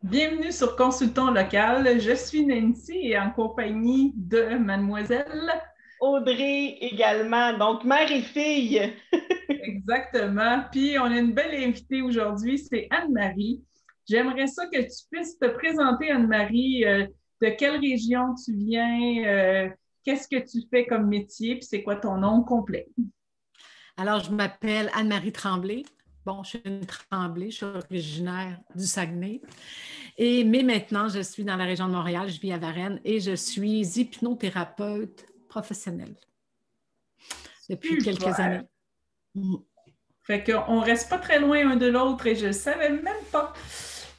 Bienvenue sur Consultons local. Je suis Nancy et en compagnie de Mademoiselle. Audrey également, donc mère et fille. Exactement. Puis on a une belle invitée aujourd'hui, c'est Anne-Marie. J'aimerais ça que tu puisses te présenter, Anne-Marie. De quelle région tu viens? Qu'est-ce que tu fais comme métier? Puis c'est quoi ton nom complet? Alors, je m'appelle Anne-Marie Tremblay. Bon, je suis une Tremblay, je suis originaire du Saguenay. Mais maintenant, je suis dans la région de Montréal, je vis à Varennes et je suis hypnothérapeute professionnelle depuis quelques Super. années. Mm. Fait qu'on reste pas très loin un de l'autre et je ne savais même pas.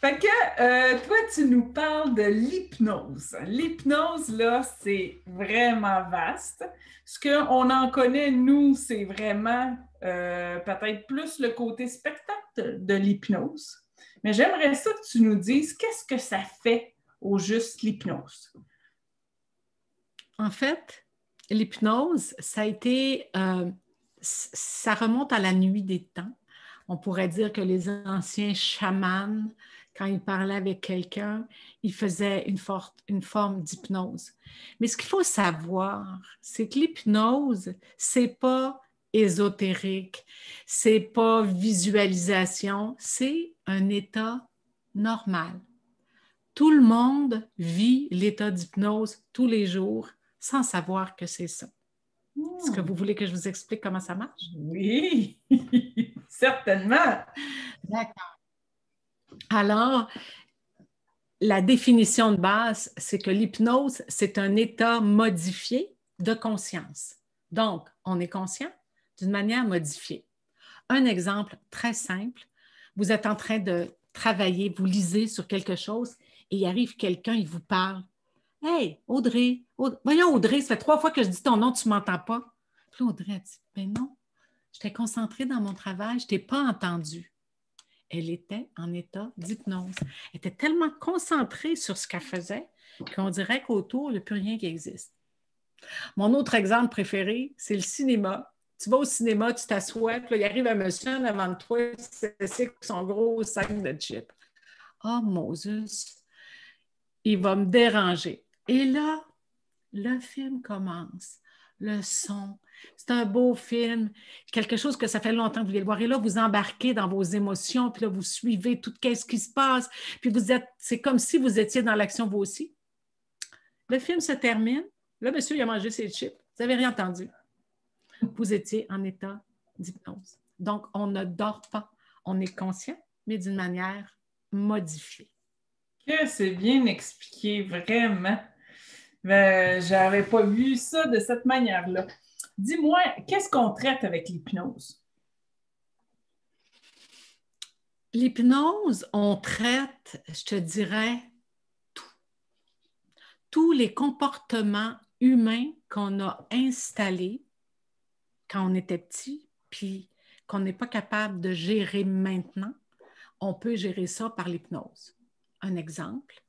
Fait que toi, tu nous parles de l'hypnose. L'hypnose, là, c'est vraiment vaste. Ce qu'on en connaît, nous, c'est vraiment peut-être plus le côté spectacle de l'hypnose. Mais j'aimerais ça que tu nous dises qu'est-ce que ça fait au juste l'hypnose. En fait, l'hypnose, ça remonte à la nuit des temps. On pourrait dire que les anciens chamans, quand ils parlaient avec quelqu'un, ils faisaient une forme d'hypnose. Mais ce qu'il faut savoir, c'est que l'hypnose, c'est pas ésotérique, c'est pas visualisation, c'est un état normal. Tout le monde vit l'état d'hypnose tous les jours sans savoir que c'est ça. Est-ce que vous voulez que je vous explique comment ça marche? Oui, certainement. D'accord. Alors, la définition de base, c'est que l'hypnose, c'est un état modifié de conscience. Donc, on est conscient d'une manière modifiée. Un exemple très simple, vous êtes en train de travailler, vous lisez sur quelque chose et il arrive quelqu'un, il vous parle. Hey, Audrey, voyons Audrey, ça fait 3 fois que je dis ton nom, tu ne m'entends pas. Puis là, Audrey a dit, ben non, j'étais concentrée dans mon travail, je ne t'ai pas entendu. Elle était en état d'hypnose. Elle était tellement concentrée sur ce qu'elle faisait qu'on dirait qu'autour, il n'y a plus rien qui existe. Mon autre exemple préféré, c'est le cinéma. Tu vas au cinéma, tu t'assois, puis là, il arrive un monsieur en avant de toi, c'est son gros sac de chips. Oh, Moses, il va me déranger. Et là, le film commence. Le son. C'est un beau film, quelque chose que ça fait longtemps que vous voulez le voir. Et là, vous embarquez dans vos émotions, puis là, vous suivez tout ce qui se passe, puis c'est comme si vous étiez dans l'action vous aussi. Le film se termine. Là, monsieur, il a mangé ses chips. Vous n'avez rien entendu. Vous étiez en état d'hypnose. Donc, on ne dort pas. On est conscient, mais d'une manière modifiée. Que c'est bien expliqué, vraiment. J'avais pas vu ça de cette manière-là. Dis-moi, qu'est-ce qu'on traite avec l'hypnose? L'hypnose, on traite, je te dirais, tous les comportements humains qu'on a installés quand on était petit, puis qu'on n'est pas capable de gérer maintenant, on peut gérer ça par l'hypnose. Un exemple,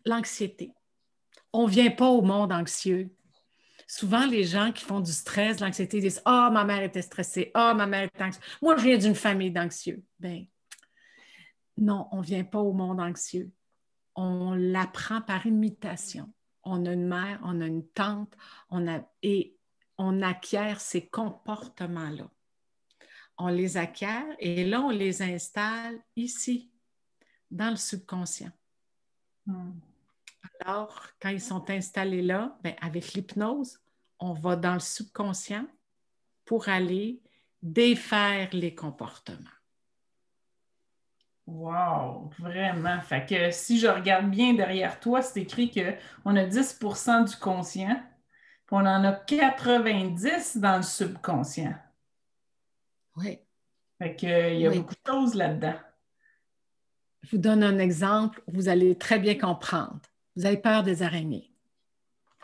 l'anxiété. On ne vient pas au monde anxieux. Souvent, les gens qui font du stress, de l'anxiété, disent « Ah, oh, ma mère était stressée. Ah, oh, ma mère était anxieuse. Moi, je viens d'une famille d'anxieux. » Ben, non, on ne vient pas au monde anxieux. On l'apprend par imitation. On a une mère, on a une tante, et on acquiert ces comportements-là. On les acquiert et là, on les installe ici, dans le subconscient. Alors, quand ils sont installés là, bien, avec l'hypnose, on va dans le subconscient pour aller défaire les comportements. Wow, vraiment. Fait que si je regarde bien derrière toi, c'est écrit qu'on a 10% du conscient, puis on en a 90 dans le subconscient. Oui. Fait que, il y a Oui. beaucoup de choses là-dedans. Je vous donne un exemple, vous allez très bien comprendre. Vous avez peur des araignées.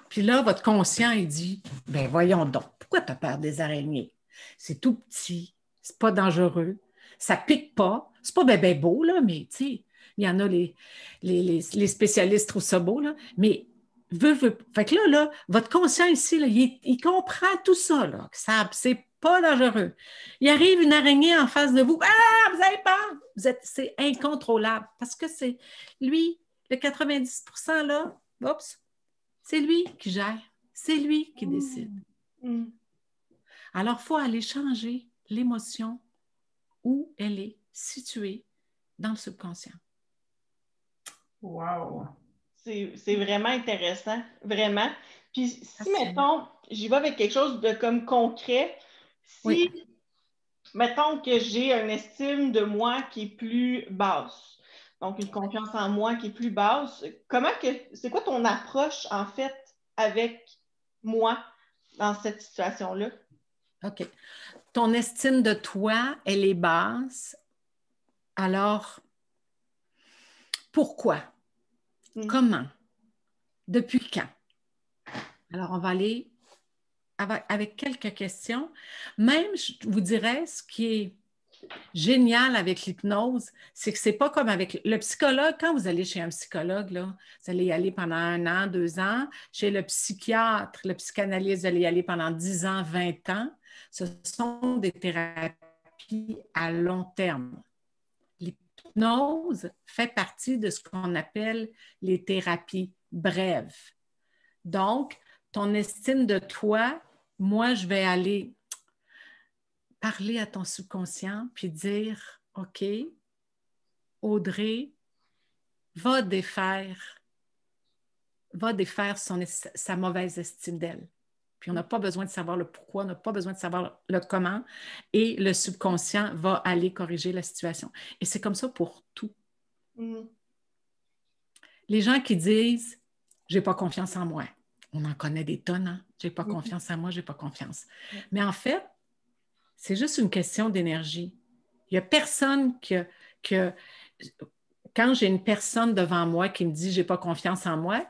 Puis là, votre conscient, il dit, ben voyons donc, pourquoi tu as peur des araignées? C'est tout petit, c'est pas dangereux, ça pique pas, c'est pas ben beau, là, mais tu sais, il y en a les spécialistes trouvent ça beau, là, mais Fait que là, votre conscient ici, là, il comprend tout ça, là, que c'est pas dangereux. Il arrive une araignée en face de vous. Ah, vous avez peur. C'est incontrôlable parce que c'est lui, le 90% là, oups, c'est lui qui gère. C'est lui qui décide. Alors, il faut aller changer l'émotion où elle est située dans le subconscient. Wow! C'est vraiment intéressant, vraiment. Puis si, mettons, j'y vais avec quelque chose de comme concret, si, mettons que j'ai une estime de moi qui est plus basse, donc une confiance en moi qui est plus basse, c'est quoi ton approche, en fait, avec moi dans cette situation-là? OK. Ton estime de toi, elle est basse. Alors, pourquoi? Comment? Depuis quand? Alors, on va aller avec quelques questions. Même, je vous dirais, ce qui est génial avec l'hypnose, c'est que c'est pas comme avec le psychologue. Quand vous allez chez un psychologue, là, vous allez y aller pendant 1 an, 2 ans. Chez le psychiatre, le psychanalyste, vous allez y aller pendant 10 ans, 20 ans. Ce sont des thérapies à long terme. L'hypnose fait partie de ce qu'on appelle les thérapies brèves. Donc, ton estime de toi, moi, je vais aller parler à ton subconscient puis dire, OK, Audrey, va défaire sa mauvaise estime d'elle. Puis on n'a pas besoin de savoir le pourquoi, on n'a pas besoin de savoir le comment, et le subconscient va aller corriger la situation. Et c'est comme ça pour tout. Les gens qui disent « j'ai pas confiance en moi », on en connaît des tonnes, hein? « j'ai pas confiance en moi, j'ai pas confiance ». Mais en fait, c'est juste une question d'énergie. Il n'y a personne que quand j'ai une personne devant moi qui me dit « j'ai pas confiance en moi »,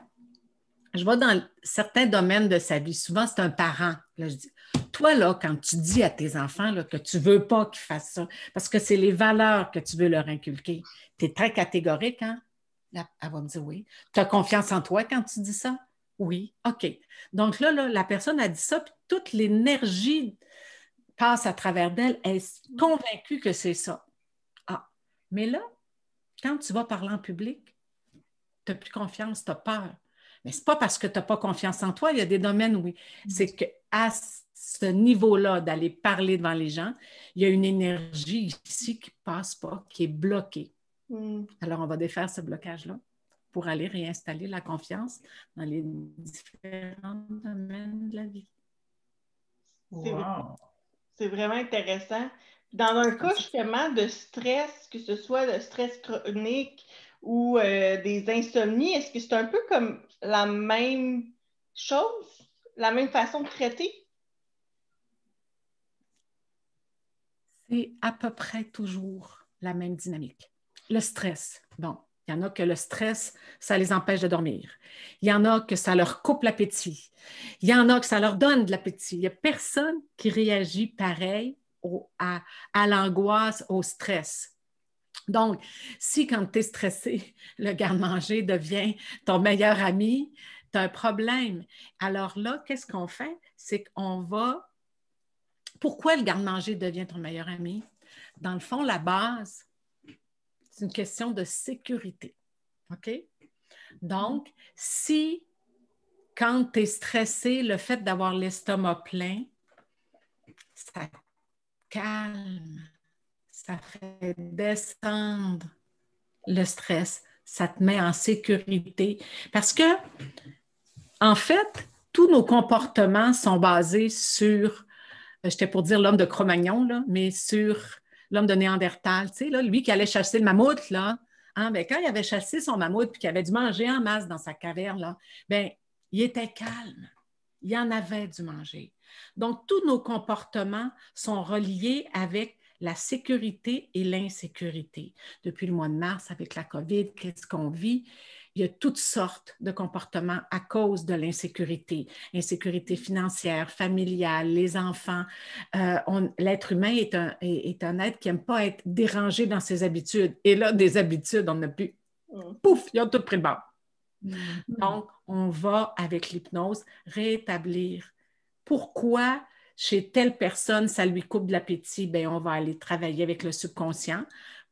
je vais dans certains domaines de sa vie. Souvent, c'est un parent. Là, je dis, toi, là, quand tu dis à tes enfants là, que tu ne veux pas qu'ils fassent ça, parce que c'est les valeurs que tu veux leur inculquer, tu es très catégorique, hein? Là, elle va me dire oui. Tu as confiance en toi quand tu dis ça? Oui. OK. Donc là, la personne a dit ça, puis toute l'énergie passe à travers d'elle. Elle est convaincue que c'est ça. Ah. Mais là, quand tu vas parler en public, tu n'as plus confiance, tu as peur. Mais ce n'est pas parce que tu n'as pas confiance en toi, il y a des domaines où c'est qu'à ce niveau-là d'aller parler devant les gens, il y a une énergie ici qui ne passe pas, qui est bloquée. Alors, on va défaire ce blocage-là pour aller réinstaller la confiance dans les différents domaines de la vie. Wow. C'est vraiment intéressant. Dans un cas justement de stress, que ce soit le stress chronique ou des insomnies, est-ce que c'est un peu comme la même chose, la même façon de traiter? C'est à peu près toujours la même dynamique. Le stress, bon, il y en a que le stress, ça les empêche de dormir. Il y en a que ça leur coupe l'appétit. Il y en a que ça leur donne de l'appétit. Il n'y a personne qui réagit pareil à l'angoisse, au stress. Donc, si quand tu es stressé, le garde-manger devient ton meilleur ami, tu as un problème. Alors là, qu'est-ce qu'on fait? C'est qu'on va... Pourquoi le garde-manger devient ton meilleur ami? Dans le fond, la base, c'est une question de sécurité. OK? Donc, si quand tu es stressé, le fait d'avoir l'estomac plein, ça calme, ça fait descendre le stress, ça te met en sécurité. Parce que, en fait, tous nos comportements sont basés sur, j'étais pour dire l'homme de Cro-Magnon, là, mais sur l'homme de Néandertal, tu sais, là, lui qui allait chasser le mammouth, là, hein, ben, quand il avait chassé son mammouth et qu'il avait dû manger en masse dans sa caverne, là, ben, il était calme. Il y en avait dû manger. Donc, tous nos comportements sont reliés avec la sécurité et l'insécurité. Depuis le mois de mars, avec la COVID, qu'est-ce qu'on vit? Il y a toutes sortes de comportements à cause de l'insécurité. Insécurité financière, familiale, les enfants. L'être humain est un être qui n'aime pas être dérangé dans ses habitudes. Et là, des habitudes, on n'a plus. Pouf, ils ont tout pris le bord. Donc, on va, avec l'hypnose, rétablir. Pourquoi chez telle personne, ça lui coupe de l'appétit, bien, on va aller travailler avec le subconscient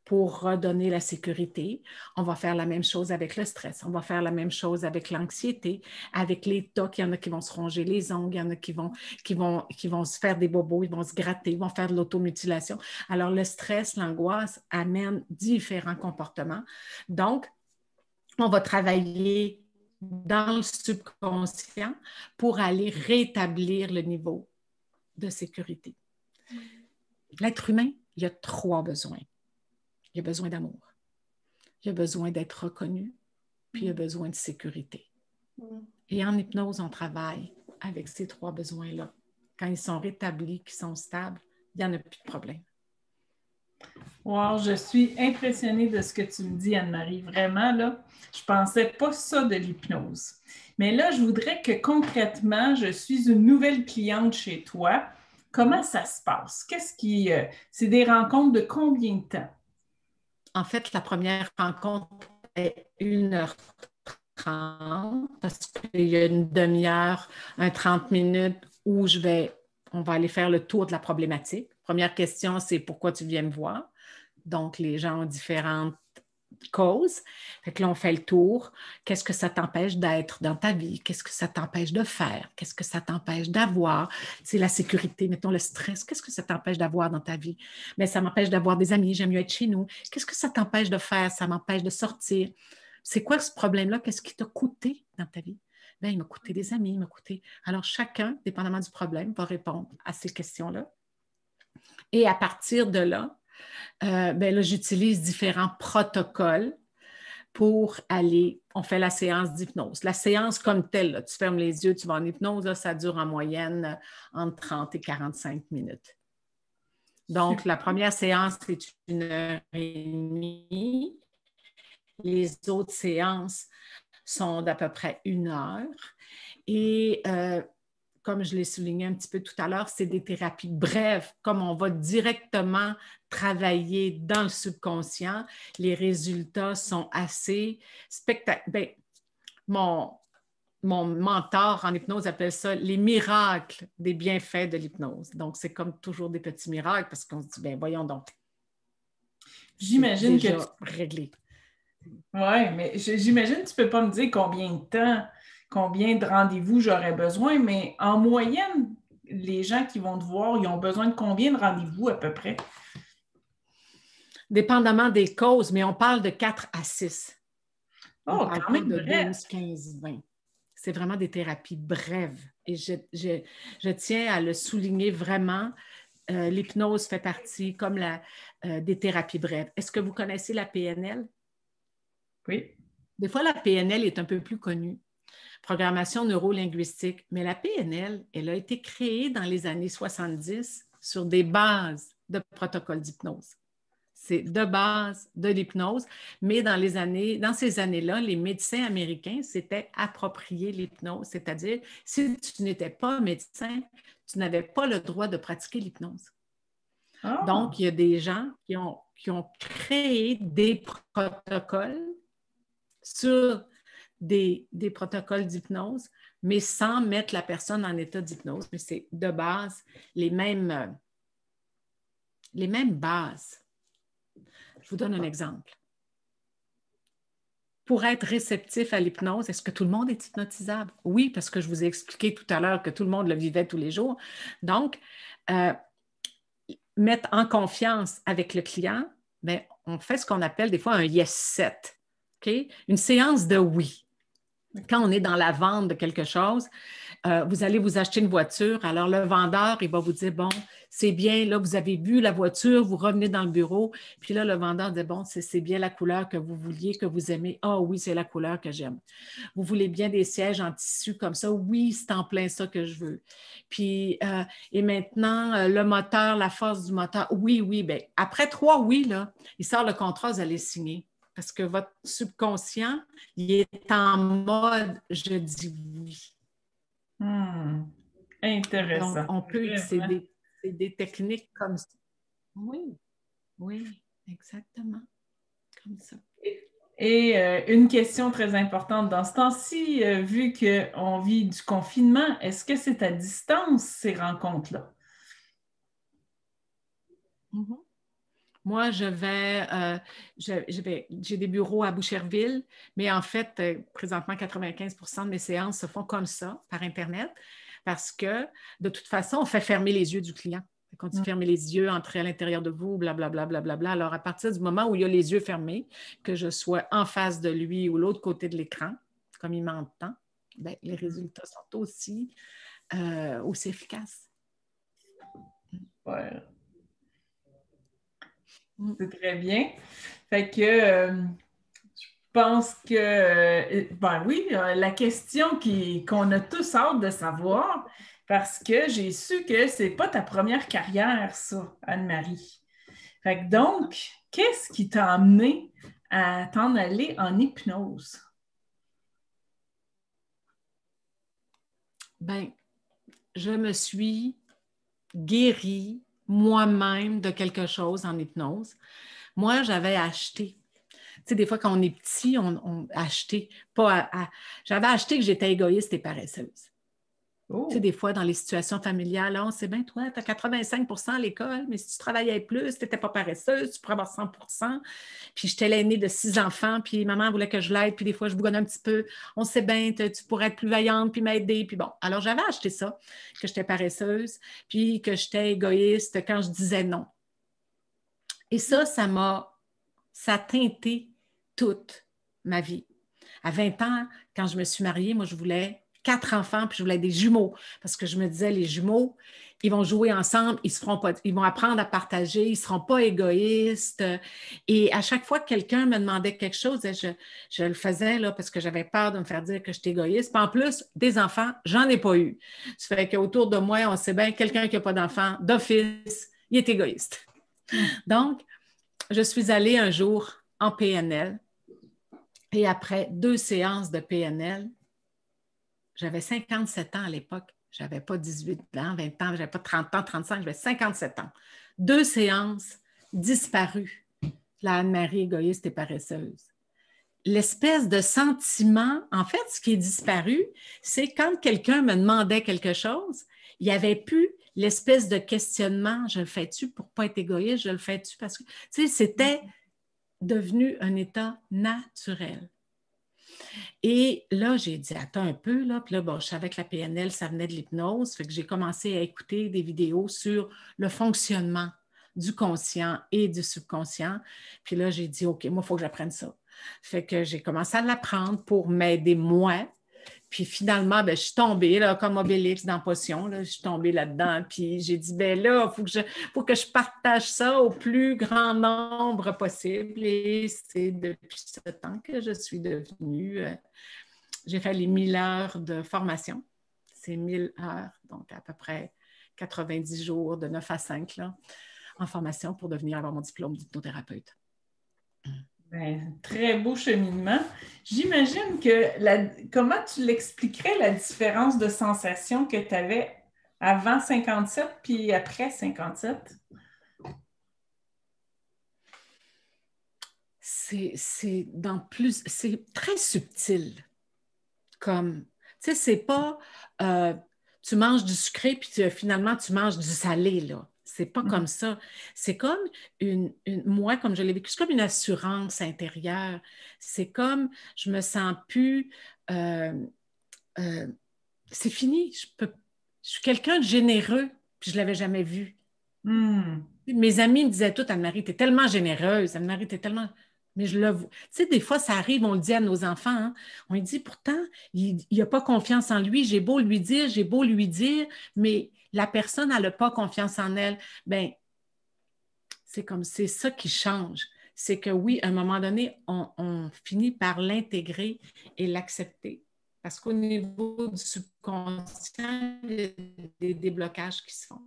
pour redonner la sécurité. On va faire la même chose avec le stress. On va faire la même chose avec l'anxiété, avec les tocs. Il y en a qui vont se ronger les ongles, il y en a qui vont se faire des bobos, ils vont se gratter, ils vont faire de l'automutilation. Alors, le stress, l'angoisse amènent différents comportements. Donc, on va travailler dans le subconscient pour aller rétablir le niveau de sécurité. L'être humain, il a 3 besoins. Il a besoin d'amour, il a besoin d'être reconnu, puis il a besoin de sécurité. Et en hypnose, on travaille avec ces 3 besoins-là. Quand ils sont rétablis, qu'ils sont stables, il n'y en a plus de problème. Wow, je suis impressionnée de ce que tu me dis, Anne-Marie. Vraiment, là, je ne pensais pas ça de l'hypnose. Mais là, je voudrais que concrètement, je suis une nouvelle cliente chez toi. Comment ça se passe? C'est des rencontres de combien de temps? En fait, la première rencontre est 1h30 parce qu'il y a une demi-heure, 30 minutes où on va aller faire le tour de la problématique. Première question, c'est pourquoi tu viens me voir? Donc, les gens ont différentes causes. Fait que là, on fait le tour. Qu'est-ce que ça t'empêche d'être dans ta vie? Qu'est-ce que ça t'empêche de faire? Qu'est-ce que ça t'empêche d'avoir? C'est la sécurité, mettons le stress. Qu'est-ce que ça t'empêche d'avoir dans ta vie? Mais ça m'empêche d'avoir des amis, j'aime mieux être chez nous. Qu'est-ce que ça t'empêche de faire? Ça m'empêche de sortir. C'est quoi ce problème-là? Qu'est-ce qui t'a coûté dans ta vie? Bien, il m'a coûté des amis, il m'a coûté... Alors, chacun, dépendamment du problème, va répondre à ces questions-là. Et à partir de là, là, j'utilise différents protocoles pour aller, on fait la séance d'hypnose. La séance comme telle, là, tu fermes les yeux, tu vas en hypnose, là, ça dure en moyenne entre 30 et 45 minutes. Donc, la première séance, c'est 1h30. Les autres séances sont d'à peu près 1 heure. Et comme je l'ai souligné un petit peu tout à l'heure, c'est des thérapies brèves, comme on va directement travailler dans le subconscient. Les résultats sont assez spectaculaires. Mon mentor en hypnose appelle ça les miracles des bienfaits de l'hypnose. Donc, c'est comme toujours des petits miracles parce qu'on se dit, bien, voyons donc. J'imagine déjà réglé. Oui, mais j'imagine que tu ne peux pas me dire combien de temps, combien de rendez-vous j'aurais besoin, mais en moyenne, les gens qui vont te voir, ils ont besoin de combien de rendez-vous à peu près? Dépendamment des causes, mais on parle de 4 à 6. Oh, on parle quand même de bref. 12, 15, 20. C'est vraiment des thérapies brèves. Et je tiens à le souligner vraiment. L'hypnose fait partie comme des thérapies brèves. Est-ce que vous connaissez la PNL? Oui. Des fois, la PNL est un peu plus connue, programmation neurolinguistique, mais la PNL, elle a été créée dans les années 70 sur des bases de protocoles d'hypnose. C'est de base de l'hypnose, mais dans ces années-là, les médecins américains s'étaient approprié l'hypnose, c'est-à-dire si tu n'étais pas médecin, tu n'avais pas le droit de pratiquer l'hypnose. Oh. Donc, il y a des gens qui ont créé des protocoles sur des protocoles d'hypnose, mais sans mettre la personne en état d'hypnose. Mais c'est de base les mêmes bases. Je vous donne un exemple. Pour être réceptif à l'hypnose, est-ce que tout le monde est hypnotisable? Oui, parce que je vous ai expliqué tout à l'heure que tout le monde le vivait tous les jours. Donc, mettre en confiance avec le client, bien, on fait ce qu'on appelle des fois un yes set. Okay? Une séance de oui. Quand on est dans la vente de quelque chose, vous allez vous acheter une voiture. Alors, le vendeur, il va vous dire, bon, c'est bien, là, vous avez vu la voiture, vous revenez dans le bureau. Puis là, le vendeur dit, bon, c'est bien la couleur que vous vouliez, que vous aimez. Ah oui, c'est la couleur que j'aime. Vous voulez bien des sièges en tissu comme ça? Oui, c'est en plein ça que je veux. Puis, et maintenant, le moteur, la force du moteur. Oui, oui. Bien, après 3 oui, là, il sort le contrat, vous allez signer. Parce que votre subconscient, il est en mode « je dis oui ». Intéressant. Donc, on peut utiliser des techniques comme ça. Oui, oui, exactement. Comme ça. Et une question très importante dans ce temps-ci, vu qu'on vit du confinement, est-ce que c'est à distance ces rencontres-là? Mhm. Moi, j'ai des bureaux à Boucherville, mais en fait, présentement, 95% de mes séances se font comme ça, par Internet, parce que de toute façon, on fait fermer les yeux du client. Quand tu fermes les yeux, entrer à l'intérieur de vous, blablabla, blablabla. Alors, à partir du moment où il y a les yeux fermés, que je sois en face de lui ou l'autre côté de l'écran, comme il m'entend, bien, les résultats sont aussi efficaces. Ouais. Mm. C'est très bien. Fait que je pense que, ben oui, la question qu'on a tous hâte de savoir, parce que j'ai su que c'est pas ta première carrière, ça, Anne-Marie. Fait que donc, qu'est-ce qui t'a amené à t'en aller en hypnose? Ben, je me suis guérie moi-même de quelque chose en hypnose. Moi, j'avais acheté. Tu sais, des fois, quand on est petit, on achetait. J'avais acheté que j'étais égoïste et paresseuse. Oh. Tu sais, des fois, dans les situations familiales, là, on sait bien, toi, tu as 85% à l'école, mais si tu travaillais plus, tu n'étais pas paresseuse, tu pourrais avoir 100%. Puis j'étais l'aînée de 6 enfants, puis maman voulait que je l'aide, puis des fois, je bougonnais un petit peu. On sait bien, tu pourrais être plus vaillante, puis m'aider. Puis bon, alors j'avais acheté ça, que j'étais paresseuse, puis que j'étais égoïste quand je disais non. Et ça a teinté toute ma vie. À 20 ans, quand je me suis mariée, moi, je voulais 4 enfants, puis je voulais des jumeaux, parce que je me disais, les jumeaux, ils vont jouer ensemble, ils vont apprendre à partager, ils ne seront pas égoïstes. Et à chaque fois que quelqu'un me demandait quelque chose, je le faisais là, parce que j'avais peur de me faire dire que j'étais égoïste. Puis en plus, des enfants, j'en ai pas eu. Ça fait qu'autour de moi, on sait bien, quelqu'un qui n'a pas d'enfants, d'office, il est égoïste. Donc, je suis allée un jour en PNL et après 2 séances de PNL, j'avais 57 ans à l'époque. Je n'avais pas 18 ans, 20 ans, je n'avais pas 30 ans, 35, j'avais 57 ans. 2 séances disparues. La Anne-Marie égoïste et paresseuse. L'espèce de sentiment, en fait, ce qui est disparu, c'est quand quelqu'un me demandait quelque chose, il n'y avait plus l'espèce de questionnement, je le fais-tu pour ne pas être égoïste, je le fais-tu parce que, tu sais, c'était devenu un état naturel. Et là, j'ai dit, attends un peu, là. Puis là, bon, je savais que la PNL, ça venait de l'hypnose. Fait que j'ai commencé à écouter des vidéos sur le fonctionnement du conscient et du subconscient. Puis là, j'ai dit, OK, moi, il faut que j'apprenne ça. Fait que j'ai commencé à l'apprendre pour m'aider moi. Puis finalement, ben, je suis tombée, là, comme Obélix dans Potion, là, je suis tombée là-dedans. Puis j'ai dit, ben là, il faut que je partage ça au plus grand nombre possible. Et c'est depuis ce temps que je suis devenue... j'ai fait les 1000 heures de formation. C'est 1000 heures, donc à peu près 90 jours de 9 à 5 là, en formation pour devenir avoir mon diplôme d'hypnothérapeute. Ben, très beau cheminement. J'imagine que comment tu l'expliquerais la différence de sensation que tu avais avant 57 puis après 57? C'est très subtil. Comme, tu sais, c'est pas tu manges du sucré puis finalement tu manges du salé, là. C'est pas comme ça. C'est comme moi, comme je l'ai vécu, c'est comme une assurance intérieure. C'est comme, je me sens plus, c'est fini. Je suis quelqu'un de généreux, puis je l'avais jamais vu. Mes amis me disaient tout, Anne-Marie, t'es tellement généreuse, Anne-Marie, t'es tellement... Mais je le vois. Tu sais, des fois, ça arrive, on le dit à nos enfants, hein? On lui dit, pourtant, il n'a pas confiance en lui, j'ai beau lui dire, mais la personne, elle n'a pas confiance en elle. Bien, c'est ça qui change. C'est que oui, à un moment donné, on finit par l'intégrer et l'accepter. Parce qu'au niveau du subconscient, il y a des déblocages qui se font.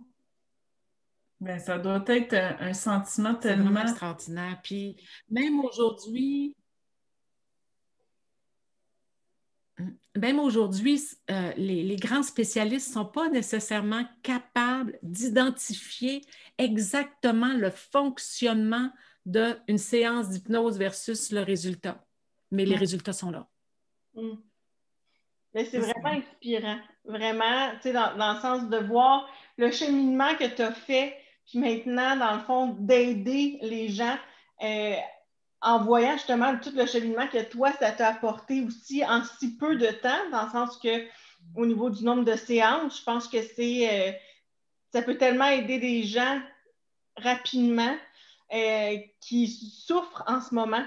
Bien, ça doit être un sentiment C'est vraiment tellement... extraordinaire. Puis même aujourd'hui, les grands spécialistes ne sont pas nécessairement capables d'identifier exactement le fonctionnement d'une séance d'hypnose versus le résultat. Mais les résultats sont là. Mais c'est vraiment inspirant. Vraiment, tu sais, dans le sens de voir le cheminement que tu as fait, puis maintenant, dans le fond, d'aider les gens en voyant justement tout le cheminement que toi, ça t'a apporté aussi en si peu de temps, dans le sens que au niveau du nombre de séances, je pense que ça peut tellement aider des gens rapidement qui souffrent en ce moment.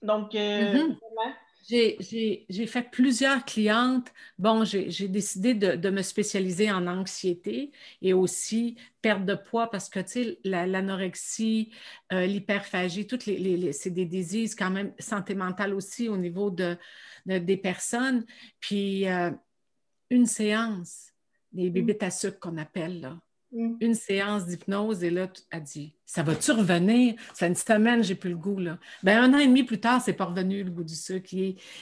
Donc, vraiment. J'ai fait plusieurs clientes. Bon, j'ai décidé de me spécialiser en anxiété et aussi perte de poids parce que, tu sais, l'anorexie, l'hyperphagie, c'est des diseases quand même santé mentale aussi au niveau des personnes. Puis, une séance, des bébites à sucre qu'on appelle, là. Une séance d'hypnose et là, elle dit, ça va-tu revenir? Ça fait une semaine, j'ai plus le goût, là. Ben, 1 an et demi plus tard, c'est pas revenu, le goût du sucre.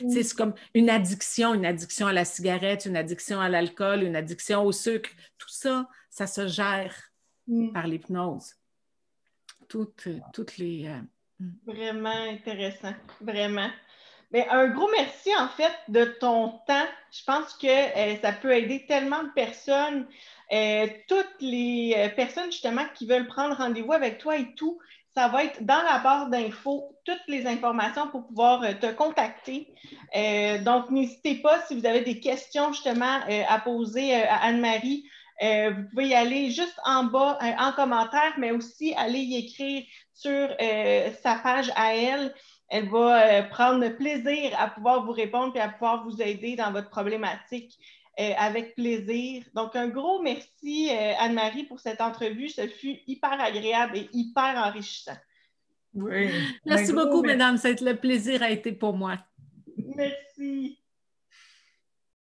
C'est comme une addiction à la cigarette, une addiction à l'alcool, une addiction au sucre. Tout ça, ça se gère par l'hypnose. Toutes les... Vraiment intéressant, vraiment. Mais un gros merci, en fait, de ton temps. Je pense que ça peut aider tellement de personnes. Toutes les personnes, justement, qui veulent prendre rendez-vous avec toi et tout, ça va être dans la barre d'infos, toutes les informations pour pouvoir te contacter. Donc, n'hésitez pas, si vous avez des questions, justement, à poser à Anne-Marie, vous pouvez y aller juste en bas, en commentaire, mais aussi aller y écrire sur sa page à elle. Elle va prendre plaisir à pouvoir vous répondre et à pouvoir vous aider dans votre problématique avec plaisir. Donc, un gros merci, Anne-Marie, pour cette entrevue. Ce fut hyper agréable et hyper enrichissant. Oui. Merci beaucoup, mesdames. Le plaisir a été pour moi. Merci.